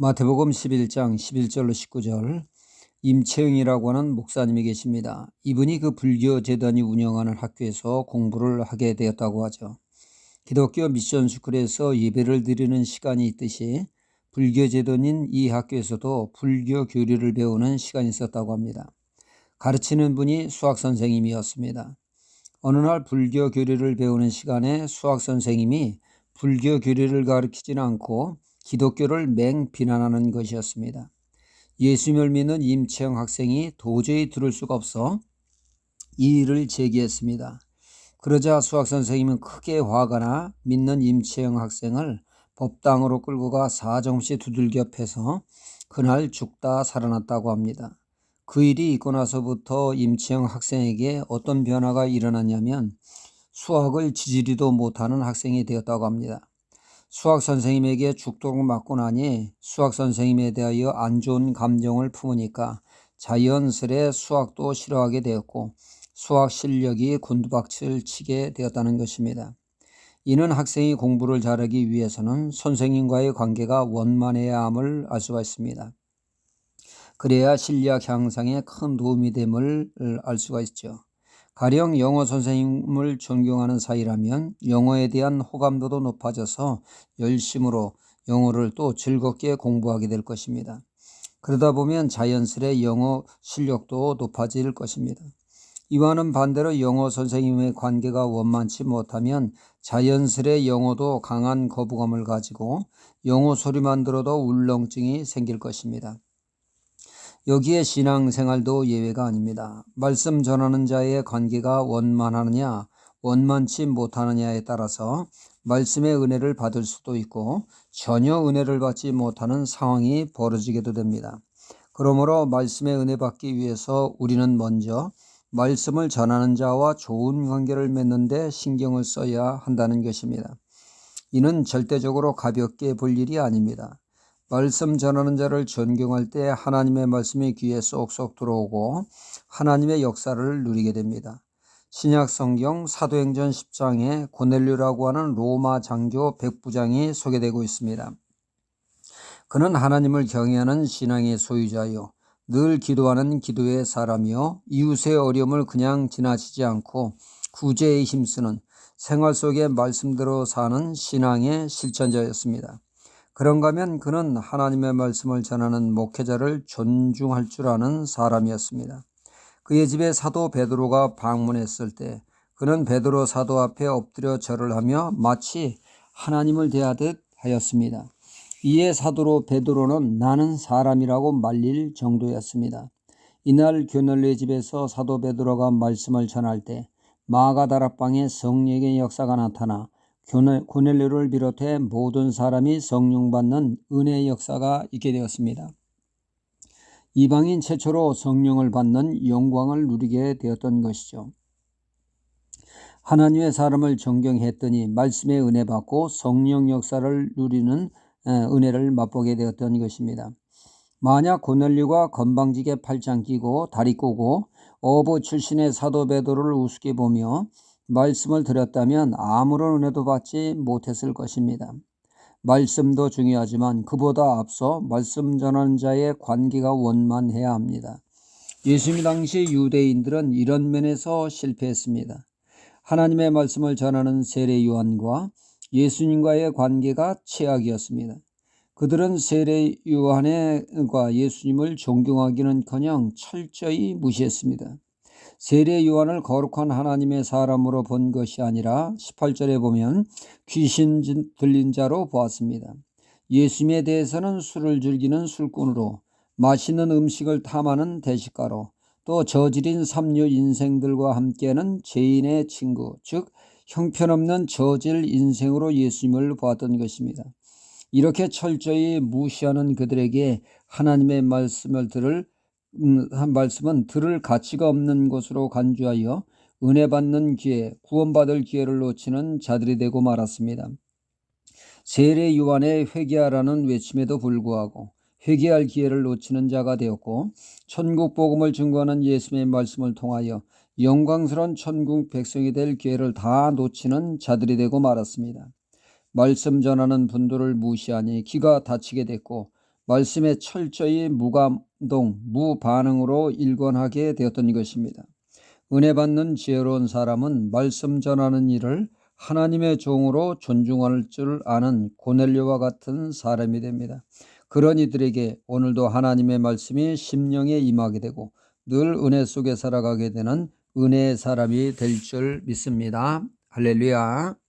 마태복음 11장 11절로 19절. 임채영이라고 하는 목사님이 계십니다. 이분이 그 불교 재단이 운영하는 학교에서 공부를 하게 되었다고 하죠. 기독교 미션 스쿨에서 예배를 드리는 시간이 있듯이 불교 재단인 이 학교에서도 불교 교리를 배우는 시간이 있었다고 합니다. 가르치는 분이 수학 선생님이었습니다. 어느 날 불교 교리를 배우는 시간에 수학 선생님이 불교 교리를 가르치지는 않고 기독교를 맹비난하는 것이었습니다. 예수님을 믿는 임채영 학생이 도저히 들을 수가 없어 이 일을 제기했습니다. 그러자 수학 선생님은 크게 화가 나 믿는 임채영 학생을 법당으로 끌고 가 사정없이 두들겨 패서 그날 죽다 살아났다고 합니다. 그 일이 있고 나서부터 임채영 학생에게 어떤 변화가 일어났냐면 수학을 지지리도 못하는 학생이 되었다고 합니다. 수학 선생님에게 죽도록 맞고 나니 수학 선생님에 대하여 안 좋은 감정을 품으니까 자연스레 수학도 싫어하게 되었고 수학 실력이 곤두박질 치게 되었다는 것입니다. 이는 학생이 공부를 잘하기 위해서는 선생님과의 관계가 원만해야 함을 알 수가 있습니다. 그래야 실력 향상에 큰 도움이 됨을 알 수가 있죠. 가령 영어 선생님을 존경하는 사이라면 영어에 대한 호감도도 높아져서 열심으로 영어를 또 즐겁게 공부하게 될 것입니다. 그러다 보면 자연스레 영어 실력도 높아질 것입니다. 이와는 반대로 영어 선생님의 관계가 원만치 못하면 자연스레 영어도 강한 거부감을 가지고 영어 소리만 들어도 울렁증이 생길 것입니다. 여기에 신앙생활도 예외가 아닙니다. 말씀 전하는 자의 관계가 원만하느냐 원만치 못하느냐에 따라서 말씀의 은혜를 받을 수도 있고 전혀 은혜를 받지 못하는 상황이 벌어지게도 됩니다. 그러므로 말씀의 은혜 받기 위해서 우리는 먼저 말씀을 전하는 자와 좋은 관계를 맺는 데 신경을 써야 한다는 것입니다. 이는 절대적으로 가볍게 볼 일이 아닙니다. 말씀 전하는 자를 존경할 때 하나님의 말씀이 귀에 쏙쏙 들어오고 하나님의 역사를 누리게 됩니다. 신약 성경 사도행전 10장에 고넬료라고 하는 로마 장교 백부장이 소개되고 있습니다. 그는 하나님을 경외하는 신앙의 소유자요 늘 기도하는 기도의 사람이요 이웃의 어려움을 그냥 지나치지 않고 구제에 힘쓰는 생활 속의 말씀대로 사는 신앙의 실천자였습니다. 그런가 하면 그는 하나님의 말씀을 전하는 목회자를 존중할 줄 아는 사람이었습니다. 그의 집에 사도 베드로가 방문했을 때 그는 베드로 사도 앞에 엎드려 절을 하며 마치 하나님을 대하듯 하였습니다. 이에 사도 베드로는 나는 사람이라고 말릴 정도였습니다. 이날 고넬료의 집에서 사도 베드로가 말씀을 전할 때 마가다락방에 성령의 역사가 나타나 고넬료를 비롯해 모든 사람이 성령 받는 은혜의 역사가 있게 되었습니다. 이방인 최초로 성령을 받는 영광을 누리게 되었던 것이죠. 하나님의 사람을 존경했더니 말씀의 은혜 받고 성령 역사를 누리는 은혜를 맛보게 되었던 것입니다. 만약 고넬료가 건방지게 팔짱 끼고 다리 꼬고 어부 출신의 사도 베드로를 우습게 보며 말씀을 드렸다면 아무런 은혜도 받지 못했을 것입니다. 말씀도 중요하지만 그보다 앞서 말씀 전하는 자의 관계가 원만해야 합니다. 예수님 당시 유대인들은 이런 면에서 실패했습니다. 하나님의 말씀을 전하는 세례 요한과 예수님과의 관계가 최악이었습니다. 그들은 세례 요한과 예수님을 존경하기는커녕 철저히 무시했습니다. 세례 요한을 거룩한 하나님의 사람으로 본 것이 아니라 18절에 보면 귀신 들린 자로 보았습니다. 예수님에 대해서는 술을 즐기는 술꾼으로, 맛있는 음식을 탐하는 대식가로, 또 저질인 삼류 인생들과 함께하는 죄인의 친구, 즉 형편없는 저질 인생으로 예수님을 보았던 것입니다. 이렇게 철저히 무시하는 그들에게 하나님의 말씀은 들을 가치가 없는 것으로 간주하여 은혜 받는 기회, 구원받을 기회를 놓치는 자들이 되고 말았습니다. 세례 요한의 회개하라는 외침에도 불구하고 회개할 기회를 놓치는 자가 되었고 천국 복음을 증거하는 예수님의 말씀을 통하여 영광스러운 천국 백성이 될 기회를 다 놓치는 자들이 되고 말았습니다. 말씀 전하는 분들을 무시하니 기가 다치게 됐고 말씀에 철저히 무감동, 무반응으로 일관하게 되었던 것입니다. 은혜 받는 지혜로운 사람은 말씀 전하는 일을 하나님의 종으로 존중할 줄 아는 고넬료와 같은 사람이 됩니다. 그런 이들에게 오늘도 하나님의 말씀이 심령에 임하게 되고 늘 은혜 속에 살아가게 되는 은혜의 사람이 될 줄 믿습니다. 할렐루야.